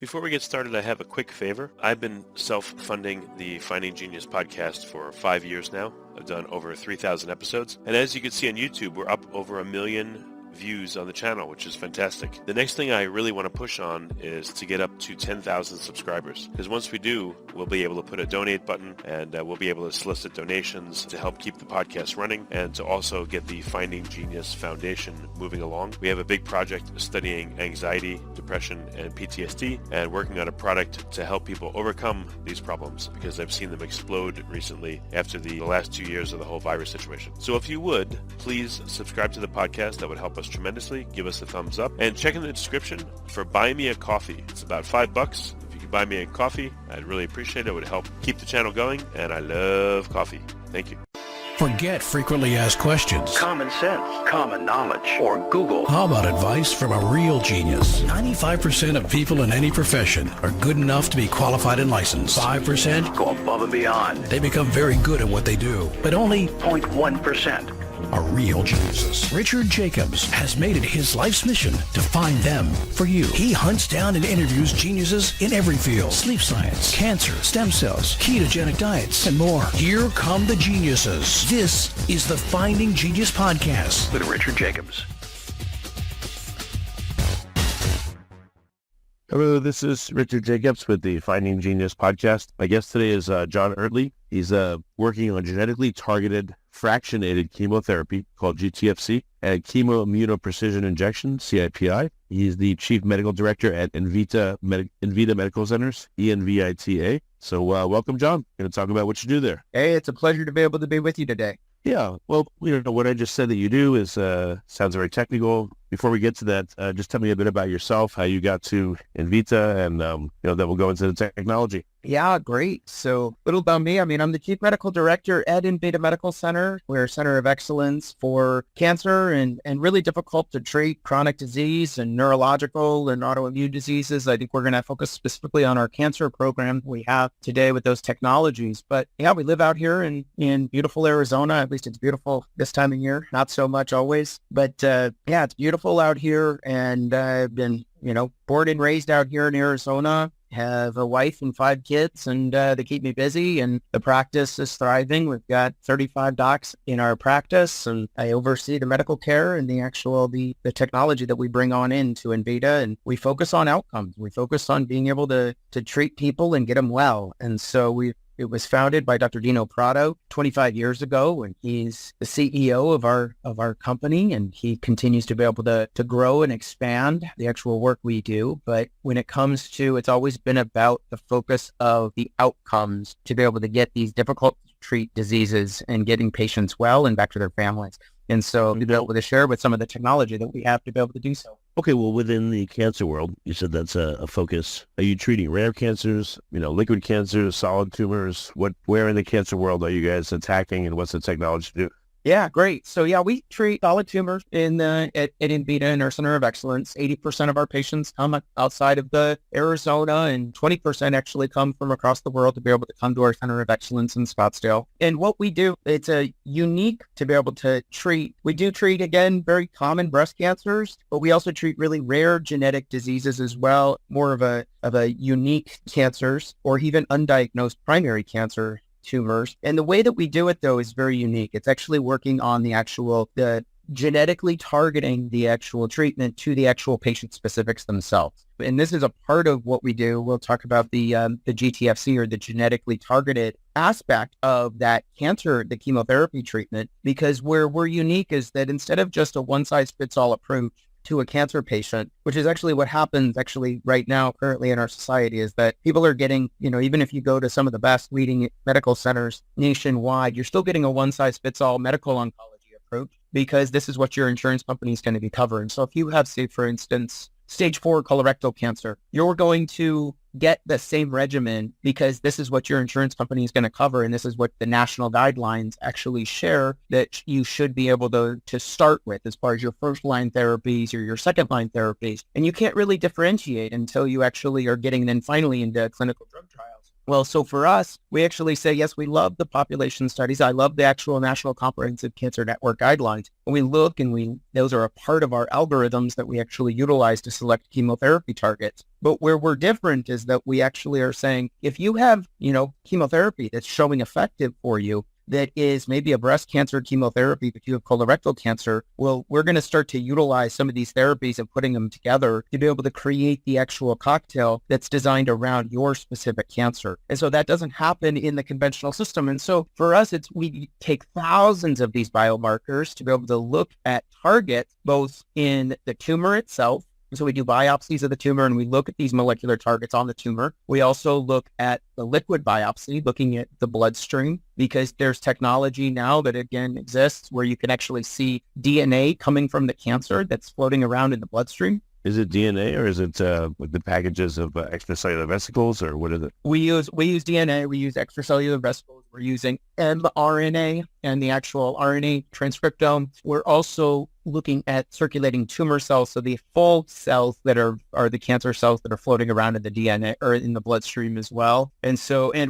Before we get started, I have a quick favor. I've been self-funding the Finding Genius podcast for 5 years now. I've done over 3,000 episodes. And as you can see on YouTube, we're up over 1 million views on the channel, which is fantastic. The next thing I really want to push on is to get up to 10,000 subscribers. Because once we do, we'll be able to put a donate button and we'll be able to solicit donations to help keep the podcast running and to also get the Finding Genius Foundation moving along. We have a big project studying anxiety, depression, and PTSD and working on a product to help people overcome these problems because I've seen them explode recently after the last 2 years of the whole virus situation. So if you would, please subscribe to the podcast. That would help us tremendously. Give us a thumbs up and check in the description for Buy Me a Coffee. It's about $5. If you could buy me a coffee, I'd really appreciate it. It would help keep the channel going, and I love coffee. Thank you. Forget frequently asked questions. Common sense, common knowledge, or Google. How about advice from a real genius? 95% of people in any profession are good enough to be qualified and licensed. 5% go above and beyond. They become very good at what they do, but only 0.1% are real geniuses. Richard Jacobs has made it his life's mission to find them for you. He hunts down and interviews geniuses in every field: sleep science, cancer, stem cells, ketogenic diets, and more. Here come the geniuses. This is the Finding Genius Podcast with Richard Jacobs. Hello, this is Richard Jacobs with the Finding Genius Podcast. My guest today is John Oertle. He's working on genetically targeted fractionated chemotherapy called GTFC and chemoimmunoprecision injection, CIPI. He's the Chief Medical Director at Envita Medical Centers, ENVITA. So welcome, John. Going to talk about what you do there. Hey, it's a pleasure to be able to be with you today. Yeah, well, what I just said that you do is sounds very technical. Before we get to that, just tell me a bit about yourself, how you got to Envita, and then we'll go into the technology. Yeah, great. So a little about me. I'm the Chief Medical Director at Envita Medical Center. We're a center of excellence for cancer and really difficult to treat chronic disease and neurological and autoimmune diseases. I think we're going to focus specifically on our cancer program we have today with those technologies. But yeah, we live out here in beautiful Arizona. At least it's beautiful this time of year. Not so much always. But yeah, it's beautiful out here. And I've been, born and raised out here in Arizona. Have a wife and 5 kids, and they keep me busy, and the practice is thriving. We've got 35 docs in our practice, and I oversee the medical care and the technology that we bring on into Envita, and we focus on outcomes. We focus on being able to treat people and get them well. And so it was founded by Dr. Dino Prado 25 years ago, and he's the CEO of our company, and he continues to be able to grow and expand the actual work we do. But when it comes to, it's always been about the focus of the outcomes to be able to get these difficult to treat diseases and getting patients well and back to their families. And so to be able to share with some of the technology that we have to be able to do so. Okay, well, within the cancer world, you said that's a focus. Are you treating rare cancers, liquid cancers, solid tumors? Where in the cancer world are you guys attacking, and what's the technology to do? Yeah, great. So yeah, we treat solid tumors at Envita in our Center of Excellence. 80% of our patients come outside of the Arizona, and 20% actually come from across the world to be able to come to our Center of Excellence in Scottsdale. And what we do, it's a unique to be able to treat. We do treat, again, very common breast cancers, but we also treat really rare genetic diseases as well, more of a unique cancers or even undiagnosed primary cancer tumors. And the way that we do it, though, is very unique. It's actually working on the genetically targeting the actual treatment to the actual patient specifics themselves. And this is a part of what we do. We'll talk about the GTFC, or the genetically targeted aspect of that cancer, the chemotherapy treatment, because where we're unique is that instead of just a one-size-fits-all approach to a cancer patient, which is actually what happens actually right now currently in our society, is that people are getting, even if you go to some of the best leading medical centers nationwide, you're still getting a one-size-fits-all medical oncology approach because this is what your insurance company is going to be covering. So if you have, say, for instance, stage 4 colorectal cancer, you're going to get the same regimen because this is what your insurance company is going to cover, and this is what the national guidelines actually share that you should be able to start with as far as your first-line therapies or your second-line therapies. And you can't really differentiate until you actually are getting then finally into clinical drug trials Well, so for us, we actually say, yes, we love the population studies. I love the actual National Comprehensive Cancer Network guidelines. And we look and those are a part of our algorithms that we actually utilize to select chemotherapy targets. But where we're different is that we actually are saying, if you have, chemotherapy that's showing effective for you, that is maybe a breast cancer chemotherapy, but you have colorectal cancer, well, we're going to start to utilize some of these therapies and putting them together to be able to create the actual cocktail that's designed around your specific cancer. And so that doesn't happen in the conventional system. And so for us, we take thousands of these biomarkers to be able to look at targets, both in the tumor itself. So we do biopsies of the tumor and we look at these molecular targets on the tumor. We also look at the liquid biopsy, looking at the bloodstream, because there's technology now that again exists where you can actually see DNA coming from the cancer that's floating around in the bloodstream. Is it DNA or is it with the packages of extracellular vesicles, or what is it? We use DNA, we use extracellular vesicles, we're using mRNA and the actual RNA transcriptome. We're also looking at circulating tumor cells, so the full cells that are the cancer cells that are floating around in the DNA or in the bloodstream as well. And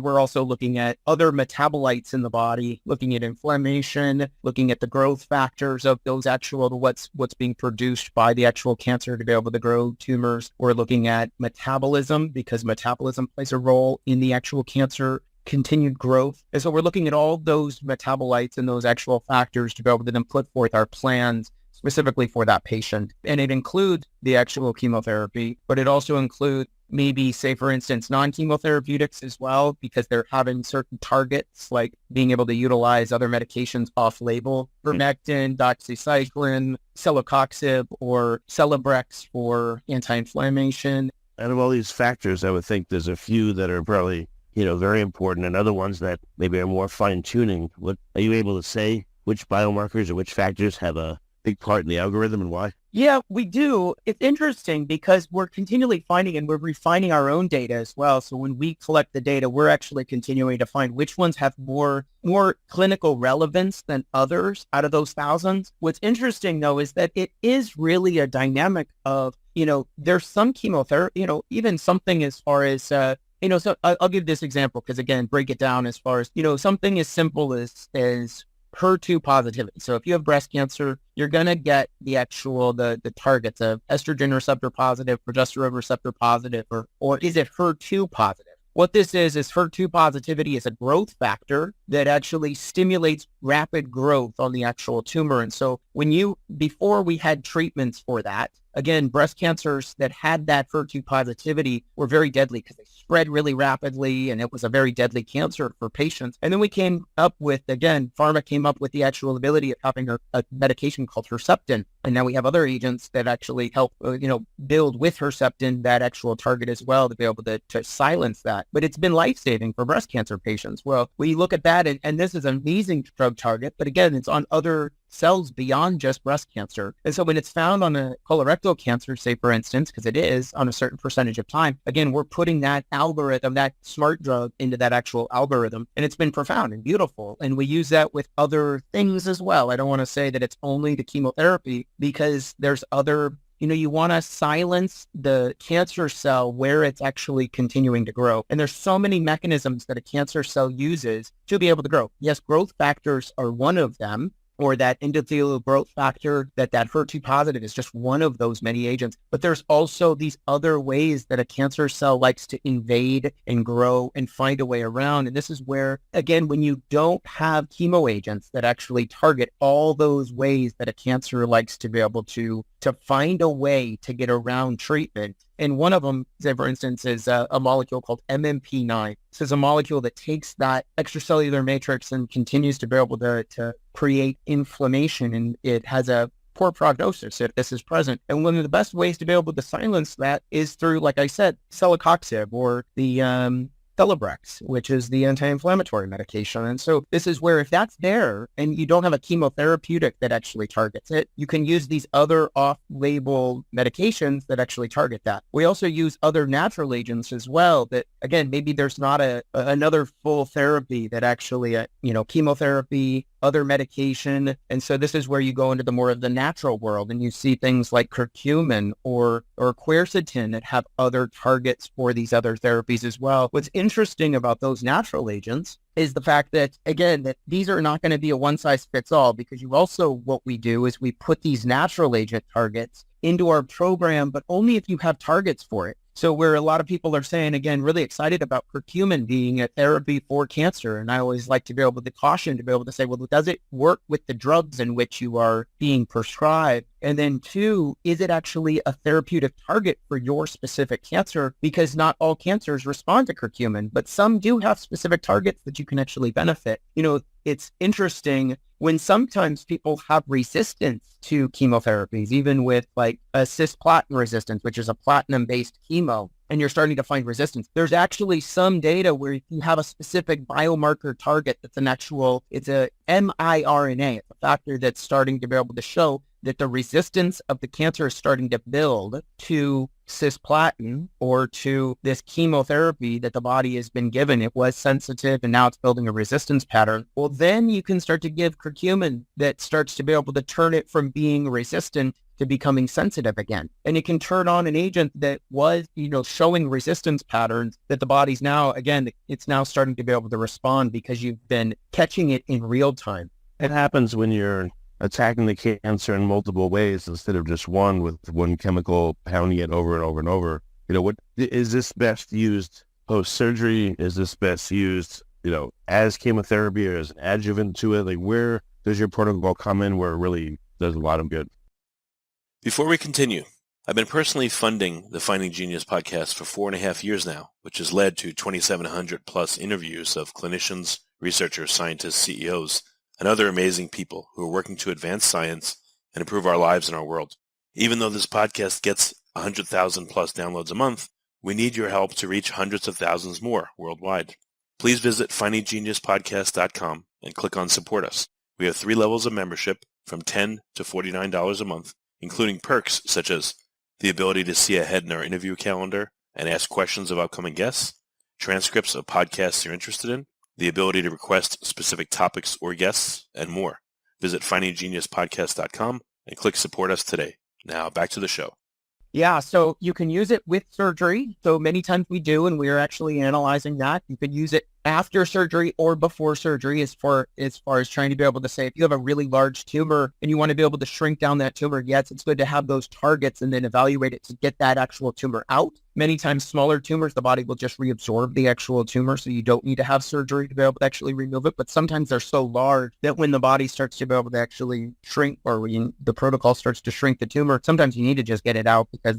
we're also looking at other metabolites in the body, looking at inflammation, looking at the growth factors of those what's being produced by the actual cancer to be able to grow tumors. We're looking at metabolism because metabolism plays a role in the actual cancer continued growth. And so we're looking at all those metabolites and those actual factors to be able to then put forth our plans specifically for that patient. And it includes the actual chemotherapy, but it also includes maybe, say, for instance, non-chemotherapeutics as well, because they're having certain targets, like being able to utilize other medications off-label, vermectin, doxycycline, celecoxib, or Celebrex for anti-inflammation. Out of all these factors, I would think there's a few that are probably very important, and other ones that maybe are more fine-tuning. What are you able to say which biomarkers or which factors have a big part in the algorithm and why? Yeah, we do. It's interesting because we're continually finding and we're refining our own data as well. So when we collect the data, we're actually continuing to find which ones have more clinical relevance than others out of those thousands. What's interesting, though, is that it is really a dynamic of, there's some chemotherapy, even something as far as, so I'll give this example because, again, break it down as far as, something as simple as HER2 positivity. So if you have breast cancer, you're going to get the targets of estrogen receptor positive, progesterone receptor positive, or is it HER2 positive? What this is HER2 positivity is a growth factor that actually stimulates rapid growth on the actual tumor. And so before we had treatments for that, again, breast cancers that had that HER2 positivity were very deadly because they spread really rapidly and it was a very deadly cancer for patients. And then we came up with, again, pharma came up with the actual ability of having a medication called Herceptin. And now we have other agents that actually help, build with Herceptin that actual target as well to be able to silence that. But it's been life-saving for breast cancer patients. Well, we look at that and this is an amazing drug target, but again, it's on other cells beyond just breast cancer. And so when it's found on a colorectal cancer, say for instance, because it is on a certain percentage of time, again, we're putting that algorithm, that smart drug into that actual algorithm. And it's been profound and beautiful. And we use that with other things as well. I don't want to say that it's only the chemotherapy because there's other, you want to silence the cancer cell where it's actually continuing to grow. And there's so many mechanisms that a cancer cell uses to be able to grow. Yes, growth factors are one of them, or that endothelial growth factor, that HER2 positive is just one of those many agents. But there's also these other ways that a cancer cell likes to invade and grow and find a way around. And this is where, again, when you don't have chemo agents that actually target all those ways that a cancer likes to be able to find a way to get around treatment. And one of them, say, for instance, is a molecule called MMP9. This is a molecule that takes that extracellular matrix and continues to be able to create inflammation. And it has a poor prognosis if this is present. And one of the best ways to be able to silence that is through, like I said, celecoxib or the Celebrex, which is the anti-inflammatory medication. And so this is where if that's there and you don't have a chemotherapeutic that actually targets it, you can use these other off-label medications that actually target that. We also use other natural agents as well that, again, maybe there's not another full therapy that actually, chemotherapy other medication. And so this is where you go into the more of the natural world and you see things like curcumin or quercetin that have other targets for these other therapies as well. What's interesting about those natural agents is the fact that, again, that these are not going to be a one-size-fits-all, because what we do is we put these natural agent targets into our program, but only if you have targets for it. So where a lot of people are saying, again, really excited about curcumin being a therapy for cancer. And I always like to be able to caution, to be able to say, well, does it work with the drugs in which you are being prescribed? And then two, is it actually a therapeutic target for your specific cancer? Because not all cancers respond to curcumin, but some do have specific targets that you can actually benefit. It's interesting when sometimes people have resistance to chemotherapies, even with like a cisplatin resistance, which is a platinum-based chemo, and you're starting to find resistance. There's actually some data where you have a specific biomarker target it's a miRNA. It's a factor that's starting to be able to show that the resistance of the cancer is starting to build to cisplatin or to this chemotherapy that the body has been given. It was sensitive and now it's building a resistance pattern. Well, then you can start to give curcumin that starts to be able to turn it from being resistant to becoming sensitive again. And it can turn on an agent that was, showing resistance patterns that the body's now, again, it's now starting to be able to respond because you've been catching it in real time. It happens when you're attacking the cancer in multiple ways instead of just one, with one chemical pounding it over and over and over. What is this best used post-surgery? Is this best used, as chemotherapy or as an adjuvant to it? Like, where does your protocol come in where it really does a lot of good? Before we continue, I've been personally funding the Finding Genius podcast for 4.5 years now, which has led to 2,700 plus interviews of clinicians, researchers, scientists, CEOs, and other amazing people who are working to advance science and improve our lives and our world. Even though this podcast gets 100,000 plus downloads a month, we need your help to reach hundreds of thousands more worldwide. Please visit findinggeniuspodcast.com and click on Support Us. We have 3 levels of membership from $10 to $49 a month, including perks such as the ability to see ahead in our interview calendar and ask questions of upcoming guests, transcripts of podcasts you're interested in, the ability to request specific topics or guests, and more. Visit findinggeniuspodcast.com and click Support Us today. Now back to the show. Yeah, so you can use it with surgery. So many times we do, and we are actually analyzing that. You could use it after surgery or before surgery as far as trying to be able to say, if you have a really large tumor and you want to be able to shrink down that tumor, yes, it's good to have those targets and then evaluate it to get that actual tumor out. Many times smaller tumors, the body will just reabsorb the actual tumor, so you don't need to have surgery to be able to actually remove it. But sometimes they're so large that when the body starts to be able to actually shrink, or when the protocol starts to shrink the tumor, sometimes you need to just get it out, because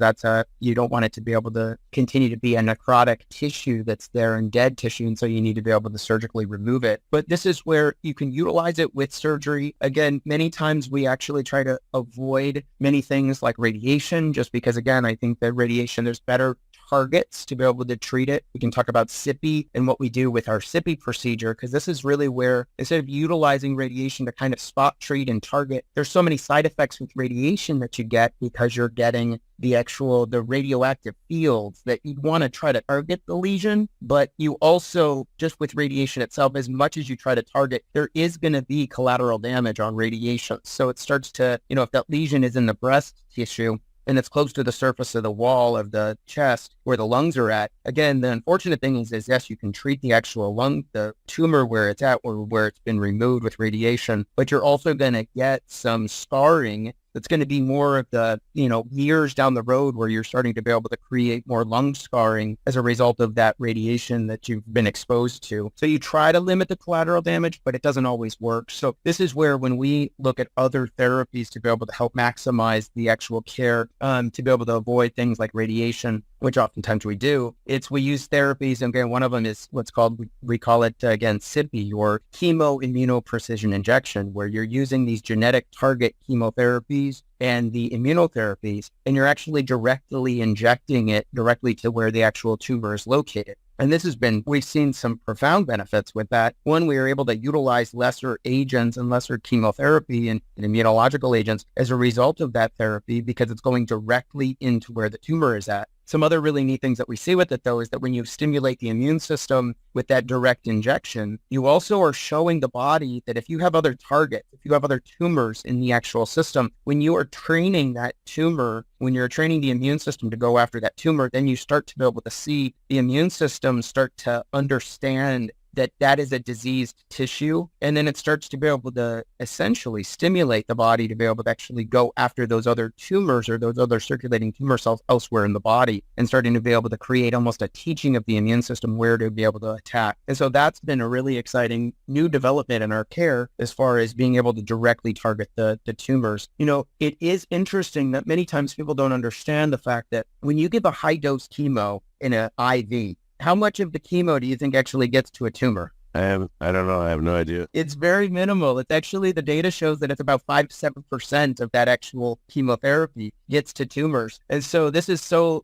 you don't want it to be able to continue to be a necrotic tissue that's there and dead tissue, and so you need to be able to surgically remove it. But this is where you can utilize it with surgery. Again, many times we actually try to avoid many things like radiation, just because, again, I think that radiation, there's better targets to be able to treat it. We can talk about SIPI and what we do with our SIPI procedure, because this is really where, instead of utilizing radiation to kind of spot, treat, and target, there's so many side effects with radiation that you get because you're getting the radioactive fields that you want to try to target the lesion. But you also, just with radiation itself, as much as you try to target, there is going to be collateral damage on radiation. So it starts to, if that lesion is in the breast tissue, and it's close to the surface of the wall of the chest where the lungs are at. Again, the unfortunate thing is yes, you can treat the actual lung, the tumor where it's at, or where it's been removed with radiation, but you're also going to get some scarring that's going to be more of the, years down the road, where you're starting to be able to create more lung scarring as a result of that radiation that you've been exposed to. So you try to limit the collateral damage, but it doesn't always work. So this is where, when we look at other therapies to be able to help maximize the actual care, to be able to avoid things like radiation, which oftentimes we do, we use therapies. And again, one of them is what's called, we call it, again, SIPI, or chemo-immunoprecision injection, where you're using these genetic target chemotherapies and the immunotherapies, and you're actually directly injecting it directly to where the actual tumor is located. And we've seen some profound benefits with that. One, we are able to utilize lesser agents and lesser chemotherapy and immunological agents as a result of that therapy, because it's going directly into where the tumor is at. Some other really neat things that we see with it, though, is that when you stimulate the immune system with that direct injection, you also are showing the body that if you have other targets, if you have other tumors in the actual system, when you are training that tumor, when you're training the immune system to go after that tumor, then you start to be able to see the immune system start to understand that that is a diseased tissue. And then it starts to be able to essentially stimulate the body to be able to actually go after those other tumors or those other circulating tumor cells elsewhere in the body, and starting to be able to create almost a teaching of the immune system where to be able to attack. And so that's been a really exciting new development in our care as far as being able to directly target the tumors. It is interesting that many times people don't understand the fact that when you give a high dose chemo in an IV, how much of the chemo do you think actually gets to a tumor? I don't know. I have no idea. It's very minimal. It's actually, the data shows that it's about 5 to 7% of that actual chemotherapy gets to tumors. And so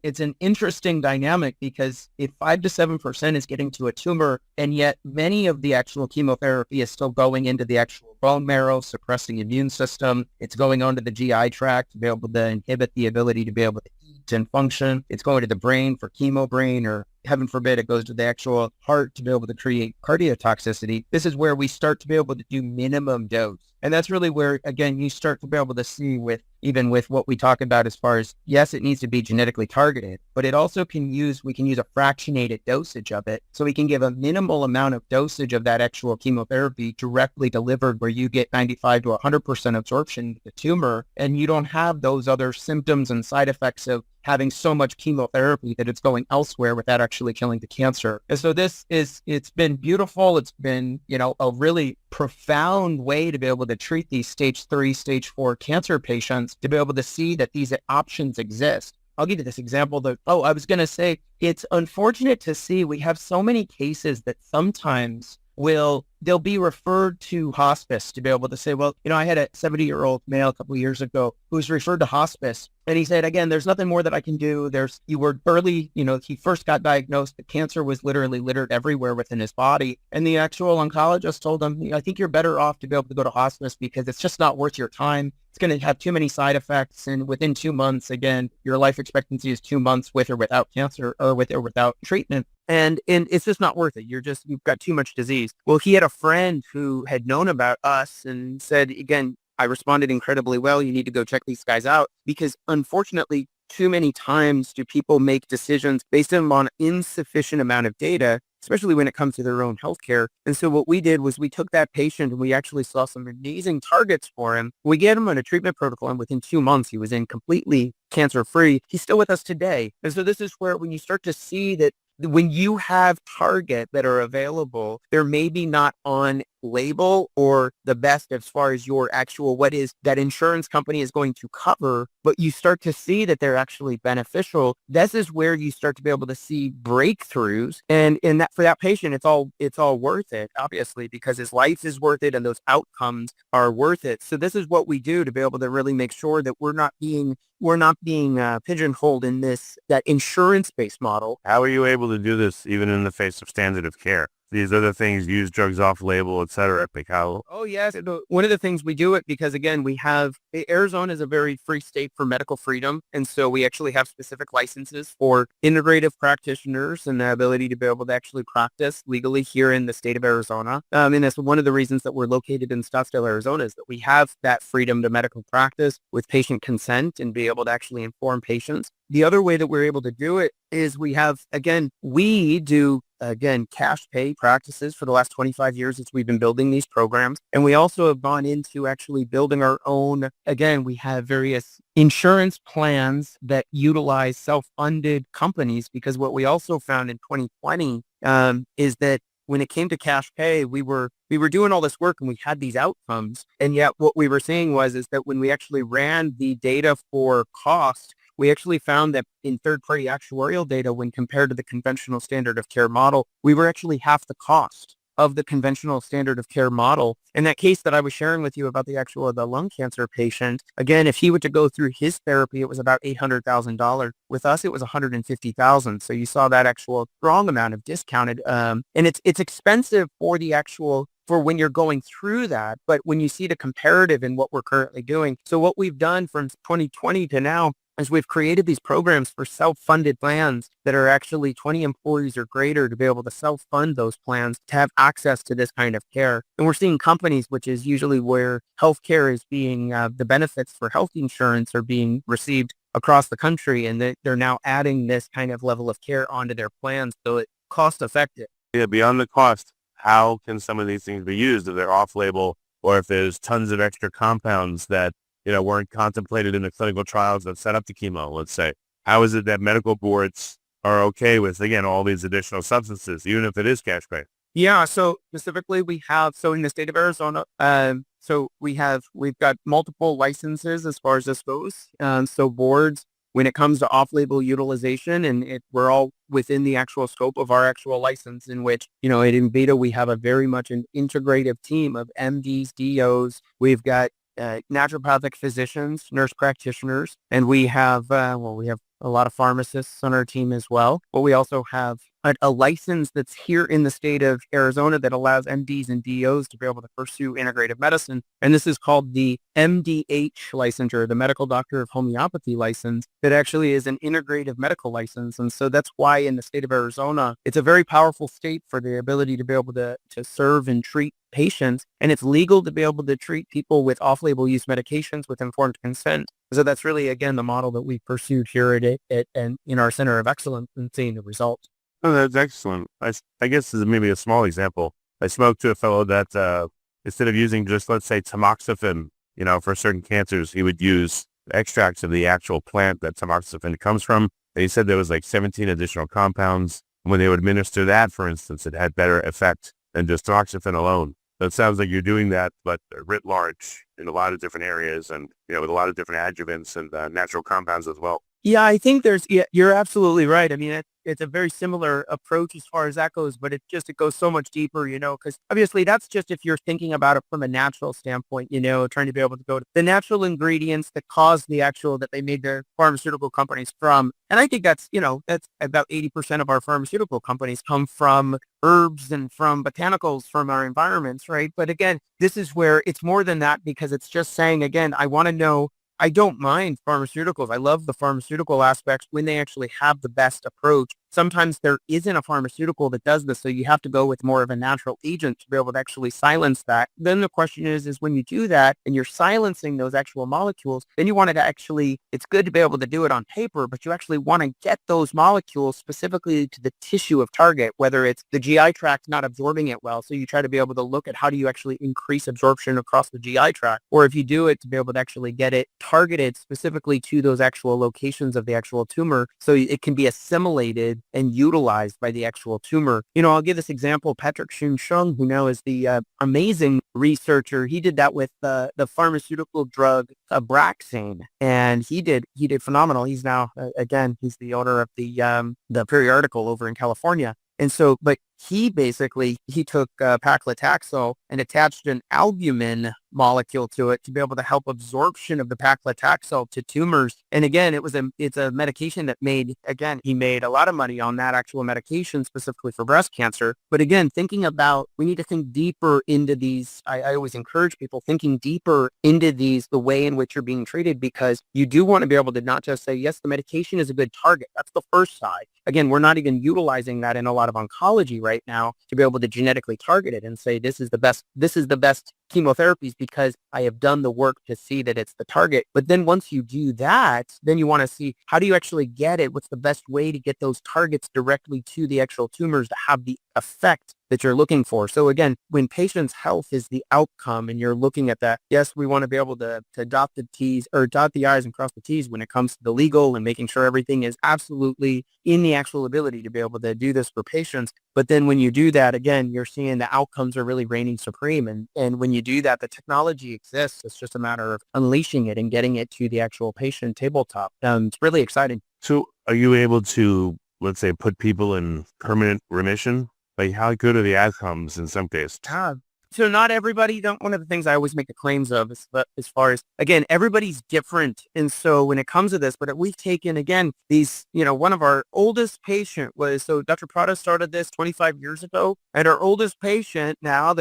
it's an interesting dynamic, because if 5 to 7% is getting to a tumor, and yet many of the actual chemotherapy is still going into the actual bone marrow, suppressing immune system. It's going onto the GI tract to be able to inhibit the ability to be able to eat and function. It's going to the brain for chemo brain, or heaven forbid, it goes to the actual heart to be able to create cardiotoxicity. This is where we start to be able to do minimum dose. And that's really where, again, you start to be able to see even with what we talk about as far as, yes, it needs to be genetically targeted, but it also we can use a fractionated dosage of it. So we can give a minimal amount of dosage of that actual chemotherapy directly delivered, where you get 95 to 100% absorption of the tumor, and you don't have those other symptoms and side effects of having so much chemotherapy that it's going elsewhere without actually killing the cancer. And so it's been beautiful. It's been, a really profound way to be able to treat these stage 3, stage 4 cancer patients, to be able to see that these options exist. I'll give you this example. I was going to say, it's unfortunate to see we have so many cases that sometimes they'll be referred to hospice to be able to say, well, I had a 70-year-old male a couple of years ago who was referred to hospice. And he said, again, there's nothing more that I can do. You were early, he first got diagnosed. The cancer was literally littered everywhere within his body. And the actual oncologist told him, I think you're better off to be able to go to hospice, because it's just not worth your time. It's going to have too many side effects. And within 2 months, again, your life expectancy is 2 months with or without cancer, or with or without treatment. And it's just not worth it. You've got too much disease. Well, he had a friend who had known about us and said, again, I responded incredibly well. You need to go check these guys out, because unfortunately, too many times do people make decisions based on insufficient amount of data, especially when it comes to their own healthcare. And so what we did was we took that patient and we actually saw some amazing targets for him. We get him on a treatment protocol, and within 2 months, he was in completely cancer-free. He's still with us today. And so this is where, when you start to see that when you have target that are available, they're maybe not on label or the best as far as your actual, what is that insurance company is going to cover, but you start to see that they're actually beneficial. This is where you start to be able to see breakthroughs. And in that, for that patient, it's all worth it, obviously, because his life is worth it and those outcomes are worth it. So this is what we do to be able to really make sure that we're not being pigeonholed in that insurance-based model. How are you able to do this even in the face of standard of care? These other things, use drugs off label, et cetera. Like how? Oh, yes. One of the things we do it because, again, Arizona is a very free state for medical freedom. And so we actually have specific licenses for integrative practitioners and the ability to be able to actually practice legally here in the state of Arizona. And that's one of the reasons that we're located in Scottsdale, Arizona, is that we have that freedom to medical practice with patient consent and be able to actually inform patients. The other way that we're able to do it is we do cash pay practices for the last 25 years as we've been building these programs. And we also have gone into actually building our own. Again, we have various insurance plans that utilize self-funded companies, because what we also found in 2020 is that when it came to cash pay, we were doing all this work and we had these outcomes. And yet what we were seeing is that when we actually ran the data for cost, we actually found that in third-party actuarial data, when compared to the conventional standard of care model, we were actually half the cost of the conventional standard of care model. In that case that I was sharing with you about the lung cancer patient, again, if he were to go through his therapy, it was about $800,000. With us, it was $150,000. So you saw that actual strong amount of discounted. And it's expensive for when you're going through that. But when you see the comparative in what we're currently doing, so what we've done from 2020 to now is we've created these programs for self-funded plans that are actually 20 employees or greater to be able to self-fund those plans to have access to this kind of care. And we're seeing companies, which is usually where healthcare is being, the benefits for health insurance are being received across the country, and they're now adding this kind of level of care onto their plans so it's cost effective. Yeah, beyond the cost, how can some of these things be used if they're off-label or if there's tons of extra compounds that, weren't contemplated in the clinical trials that set up the chemo, let's say? How is it that medical boards are okay with, again, all these additional substances, even if it is cash pay? Yeah, so specifically so in the state of Arizona, we've got multiple licenses as far as this goes. So boards, when it comes to off-label utilization, we're all within the actual scope of our actual license, in which, at Envita, we have a very much an integrative team of MDs, DOs. We've got naturopathic physicians, nurse practitioners, and we have a lot of pharmacists on our team as well. But we also have a license that's here in the state of Arizona that allows MDs and DOs to be able to pursue integrative medicine. And this is called the MDH licensure, the Medical Doctor of Homeopathy license, that actually is an integrative medical license. And so that's why in the state of Arizona, it's a very powerful state for the ability to be able to serve and treat patients. And it's legal to be able to treat people with off-label use medications with informed consent. So that's really, again, the model that we pursued here at and in our Center of Excellence and seeing the results. Oh, that's excellent. I guess this is maybe a small example. I spoke to a fellow that instead of using just, let's say, tamoxifen, for certain cancers, he would use extracts of the actual plant that tamoxifen comes from. And he said there was like 17 additional compounds. And when they would administer that, for instance, it had better effect than just tamoxifen alone. So it sounds like you're doing that, but writ large in a lot of different areas and, with a lot of different adjuvants and natural compounds as well. Yeah, I think you're absolutely right. I mean, it's a very similar approach as far as that goes, but it goes so much deeper, because obviously that's just if you're thinking about it from a natural standpoint, trying to be able to go to the natural ingredients that cause that they made their pharmaceutical companies from. And I think that's about 80% of our pharmaceutical companies come from herbs and from botanicals from our environments, right? But again, this is where it's more than that, because it's just saying, again, I want to know. I don't mind pharmaceuticals. I love the pharmaceutical aspects when they actually have the best approach. Sometimes there isn't a pharmaceutical that does this, so you have to go with more of a natural agent to be able to actually silence that. Then the question is when you do that and you're silencing those actual molecules, then you want to actually, it's good to be able to do it on paper, but you actually want to get those molecules specifically to the tissue of target, whether it's the GI tract not absorbing it well. So you try to be able to look at how do you actually increase absorption across the GI tract, or if you do it to be able to actually get it targeted specifically to those actual locations of the actual tumor so it can be assimilated and utilized by the actual tumor. I'll give this example. Patrick Shun, who now is the amazing researcher, he did that with the pharmaceutical drug Abraxane, and he did phenomenal. He's now, again, he's the owner of the periodical over in California. And so, but he took paclitaxel and attached an albumin molecule to it to be able to help absorption of the paclitaxel to tumors. And again, it's a medication that he made a lot of money on that actual medication specifically for breast cancer. But again, we need to think deeper into these. I always encourage people thinking deeper into these, the way in which you're being treated, because you do want to be able to not just say, yes, the medication is a good target. That's the first side. Again, we're not even utilizing that in a lot of oncology right now to be able to genetically target it and say, this is the best chemotherapies because I have done the work to see that it's the target. But then once you do that, then you want to see, how do you actually get it? What's the best way to get those targets directly to the actual tumors to have the effect that you're looking for? So again, when patients' health is the outcome and you're looking at that, yes, we want to be able to dot the T's or dot the I's and cross the T's when it comes to the legal and making sure everything is absolutely in the actual ability to be able to do this for patients. But then when you do that, again, you're seeing the outcomes are really reigning supreme. And when you do that, the technology exists. It's just a matter of unleashing it and getting it to the actual patient tabletop. It's really exciting. So are you able to, let's say, put people in permanent remission? Like, how good are the outcomes in some cases? So not everybody, one of the things I always make the claims of is as far as, again, everybody's different. And so when it comes to this, but we've taken, again, these, one of our oldest patient so Dr. Prada started this 25 years ago. And our oldest patient now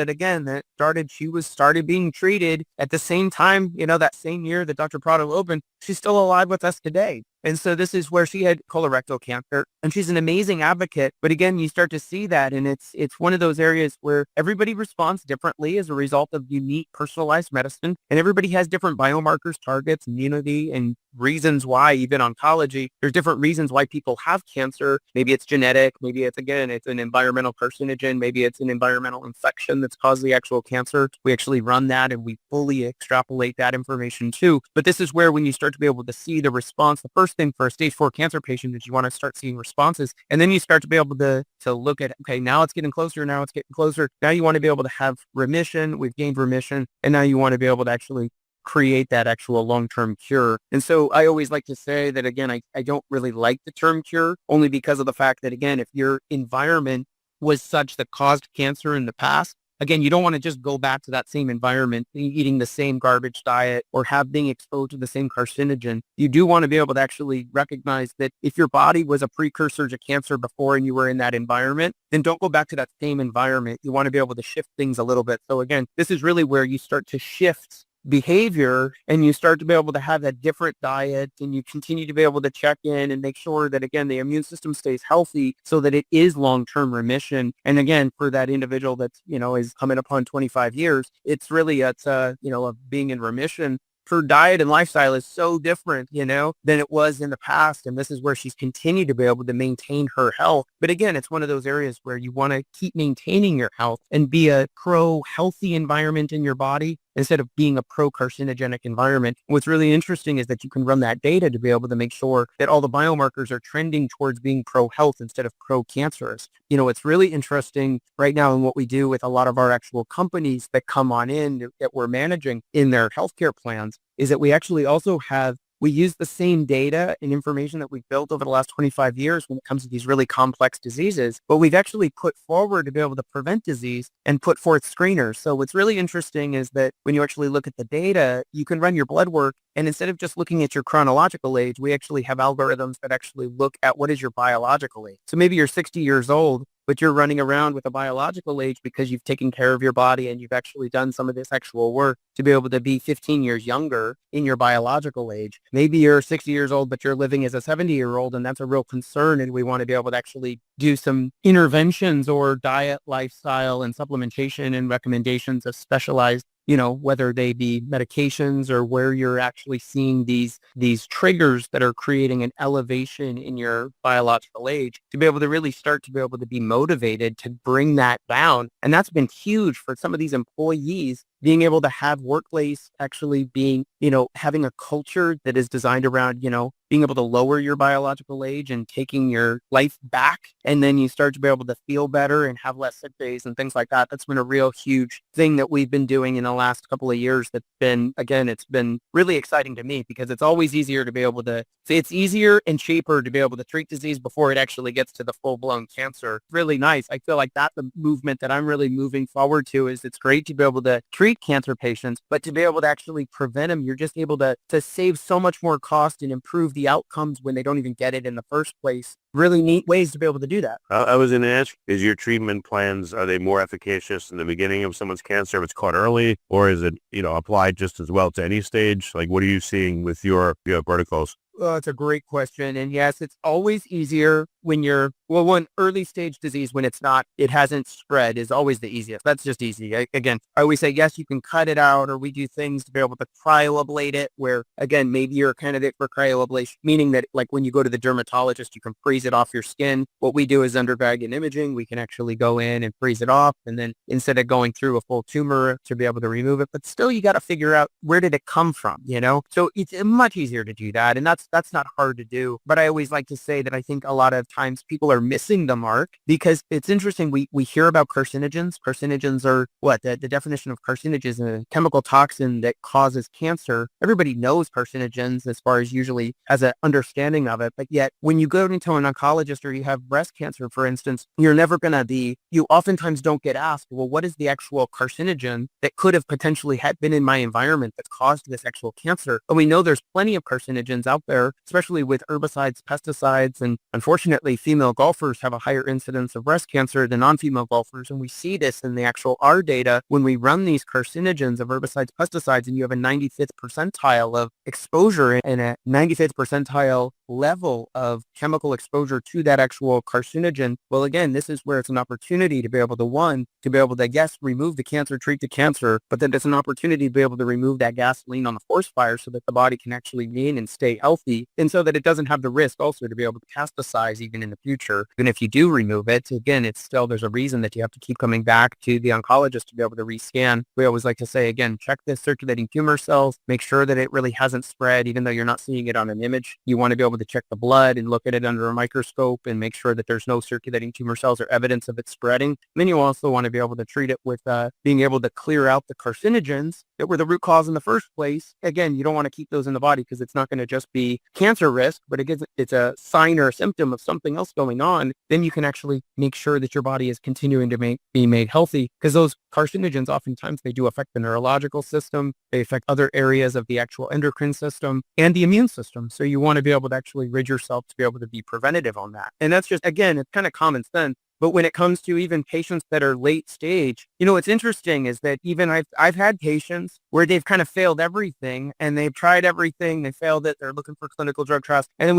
she started being treated at the same time, that same year that Dr. Prada opened, she's still alive with us today. And so this is where she had colorectal cancer, and she's an amazing advocate. But again, you start to see that, and it's one of those areas where everybody responds differently as a result of unique personalized medicine, and everybody has different biomarkers, targets, immunity, and reasons why. Even oncology, there's different reasons why people have cancer. Maybe it's genetic, maybe it's an environmental carcinogen, maybe it's an environmental infection that's caused the actual cancer. We actually run that and we fully extrapolate that information too. But this is where when you start to be able to see the response, the first thing for a stage 4 cancer patient is you want to start seeing responses. And then you start to be able to look at, okay, now it's getting closer. Now it's getting closer. Now you want to be able to have remission. We've gained remission. And now you want to be able to actually create that actual long-term cure. And so I always like to say that, again, I don't really like the term cure, only because of the fact that, again, if your environment was such that caused cancer in the past, again, you don't want to just go back to that same environment, eating the same garbage diet or being exposed to the same carcinogen. You do want to be able to actually recognize that if your body was a precursor to cancer before and you were in that environment, then don't go back to that same environment. You want to be able to shift things a little bit. So again, this is really where you start to shift behavior and you start to be able to have that different diet, and you continue to be able to check in and make sure that, again, the immune system stays healthy so that it is long-term remission. And again, for that individual that's, is coming upon 25 years, it's really, of being in remission. Her diet and lifestyle is so different, than it was in the past. And this is where she's continued to be able to maintain her health. But again, it's one of those areas where you want to keep maintaining your health and be a pro-healthy environment in your body instead of being a pro-carcinogenic environment. What's really interesting is that you can run that data to be able to make sure that all the biomarkers are trending towards being pro-health instead of pro-cancerous. It's really interesting right now in what we do with a lot of our actual companies that come on in that we're managing in their healthcare plans is that we actually also we use the same data and information that we've built over the last 25 years when it comes to these really complex diseases, but we've actually put forward to be able to prevent disease and put forth screeners. So what's really interesting is that when you actually look at the data, you can run your blood work, and instead of just looking at your chronological age, we actually have algorithms that actually look at what is your biological age. So maybe you're 60 years old, but you're running around with a biological age because you've taken care of your body and you've actually done some of this actual work to be able to be 15 years younger in your biological age. Maybe you're 60 years old, but you're living as a 70-year-old, and that's a real concern. And we want to be able to actually do some interventions or diet, lifestyle, and supplementation and recommendations of specialized, whether they be medications or where you're actually seeing these triggers that are creating an elevation in your biological age, to be able to really start to be able to be motivated to bring that down. And that's been huge for some of these employees, being able to have workplace actually being, having a culture that is designed around, being able to lower your biological age and taking your life back. And then you start to be able to feel better and have less sick days and things like that. That's been a real huge thing that we've been doing in the last couple of years. That's been, again, it's been really exciting to me because it's always easier to be able to say it's easier and cheaper to be able to treat disease before it actually gets to the full-blown cancer. Really nice. I feel like that's the movement that I'm really moving forward to. Is it's great to be able to treat cancer patients, but to be able to actually prevent them, you're just able to save so much more cost and improve the outcomes when they don't even get it in the first place. Really neat ways to be able to do that. I was going to ask, is your treatment plans, are they more efficacious in the beginning of someone's cancer if it's caught early, or is it, applied just as well to any stage? Like, what are you seeing with your protocols? Well, it's a great question. And yes, it's always easier when you're, one early stage disease, when it hasn't spread, is always the easiest. That's just easy. I always say, yes, you can cut it out, or we do things to be able to cryoablate it, where, again, maybe you're a candidate for cryoablation, meaning that, like, when you go to the dermatologist, you can freeze it off your skin. What we do is under vaginal imaging, we can actually go in and freeze it off. And then instead of going through a full tumor to be able to remove it, but still you got to figure out where did it come from, So it's much easier to do that. And that's not hard to do. But I always like to say that I think a lot of times people are missing the mark, because it's interesting. We hear about carcinogens. Carcinogens are what? The definition of carcinogen is a chemical toxin that causes cancer. Everybody knows carcinogens as far as usually has an understanding of it. But yet when you go into an oncologist or you have breast cancer, for instance, you oftentimes don't get asked, well, what is the actual carcinogen that could have potentially been in my environment that caused this actual cancer? And we know there's plenty of carcinogens out there, especially with herbicides, pesticides, and unfortunately female golfers have a higher incidence of breast cancer than non-female golfers. And we see this in the actual R data when we run these carcinogens of herbicides, pesticides, and you have a 95th percentile of exposure and a 95th percentile level of chemical exposure to that actual carcinogen. Well, again, this is where it's an opportunity to be able to, yes, remove the cancer, treat the cancer, but then it's an opportunity to be able to remove that gasoline on the forest fire so that the body can actually gain and stay healthy, and so that it doesn't have the risk also to be able to metastasize even in the future. And if you do remove it, again, it's still, there's a reason that you have to keep coming back to the oncologist to be able to rescan. We always like to say, again, check the circulating tumor cells, make sure that it really hasn't spread, even though you're not seeing it on an image. You want to be able to check the blood and look at it under a microscope and make sure that there's no circulating tumor cells or evidence of it spreading. And then you also want to be able to treat it with being able to clear out the carcinogens that were the root cause in the first place. Again, you don't want to keep those in the body because it's not going to just be cancer risk, but it's a sign or a symptom of something else going on. Then you can actually make sure that your body is continuing to be made healthy, because those carcinogens, oftentimes they do affect the neurological system. They affect other areas of the actual endocrine system and the immune system. So you want to be able to actually rid yourself to be able to be preventative on that. And that's just, again, it's kind of common sense. But when it comes to even patients that are late stage, what's interesting is that even I've had patients where they've kind of failed everything and they've tried everything, they failed it, they're looking for clinical drug trials, and then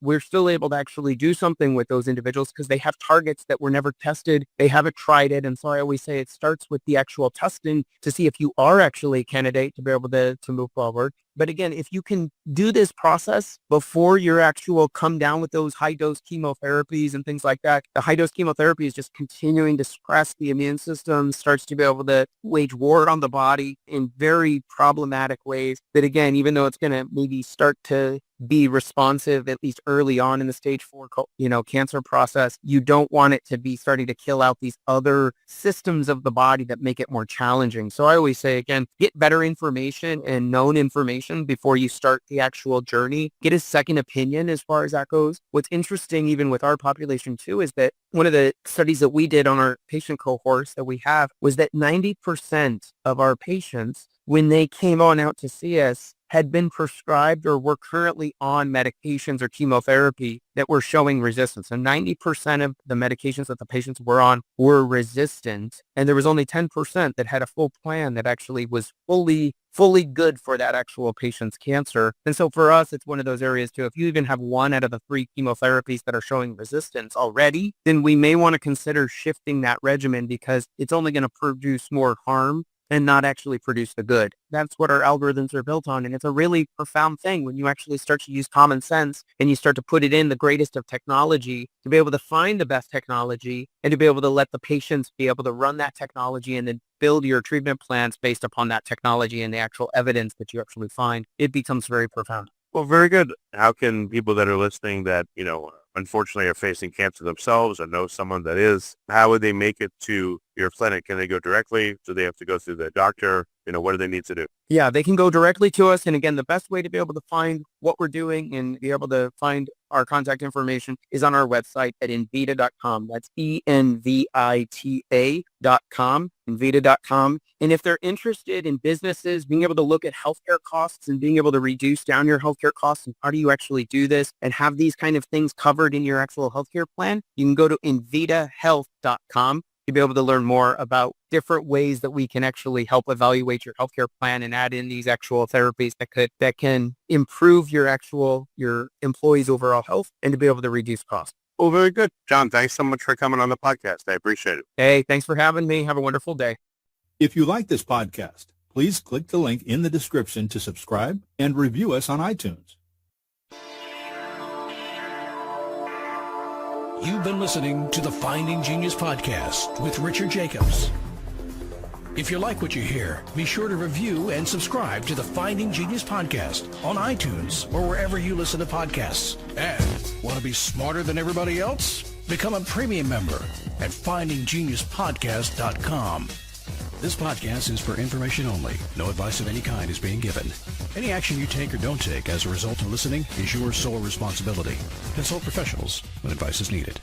we're still able to actually do something with those individuals because they have targets that were never tested, they haven't tried it. And so I always say it starts with the actual testing to see if you are actually a candidate to be able to move forward. But again, if you can do this process before your actual come down with those high-dose chemotherapies and things like that, the high-dose chemotherapy is just continuing to suppress the immune system, starts to be able to wage war on the body in very problematic ways that, again, even though it's going to maybe start to be responsive, at least early on in the stage 4, cancer process, you don't want it to be starting to kill out these other systems of the body that make it more challenging. So I always say, again, get better information and known information before you start the actual journey. Get a second opinion as far as that goes. What's interesting, even with our population too, is that one of the studies that we did on our patient cohorts that we have was that 90% of our patients, when they came on out to see us, had been prescribed or were currently on medications or chemotherapy that were showing resistance. So 90% of the medications that the patients were on were resistant, and there was only 10% that had a full plan that actually was fully good for that actual patient's cancer. And so for us, it's one of those areas too. If you even have 1 out of the 3 chemotherapies that are showing resistance already, then we may want to consider shifting that regimen because it's only going to produce more harm and not actually produce the good. That's what our algorithms are built on. And it's a really profound thing when you actually start to use common sense and you start to put it in the greatest of technology to be able to find the best technology and to be able to let the patients be able to run that technology and then build your treatment plans based upon that technology and the actual evidence that you actually find. It becomes very profound. Well, very good. How can people that are listening that, unfortunately are facing cancer themselves or know someone that is, how would they make it to your clinic? Can they go directly? Do they have to go through the doctor? What do they need to do? Yeah, they can go directly to us. And again, the best way to be able to find what we're doing and be able to find our contact information is on our website at Envita.com. That's ENVITA.com, Envita.com. And if they're interested in businesses, being able to look at healthcare costs and being able to reduce down your healthcare costs, and how do you actually do this and have these kind of things covered in your actual healthcare plan, you can go to EnvitaHealth.com to be able to learn more about different ways that we can actually help evaluate your healthcare plan and add in these actual therapies that can improve your employees' overall health and to be able to reduce costs. Oh, very good. John, thanks so much for coming on the podcast. I appreciate it. Hey, thanks for having me. Have a wonderful day. If you like this podcast, please click the link in the description to subscribe and review us on iTunes. You've been listening to the Finding Genius podcast with Richard Jacobs. If you like what you hear, be sure to review and subscribe to the Finding Genius podcast on iTunes or wherever you listen to podcasts. And want to be smarter than everybody else? Become a premium member at findinggeniuspodcast.com. This podcast is for information only. No advice of any kind is being given. Any action you take or don't take as a result of listening is your sole responsibility. Consult professionals when advice is needed.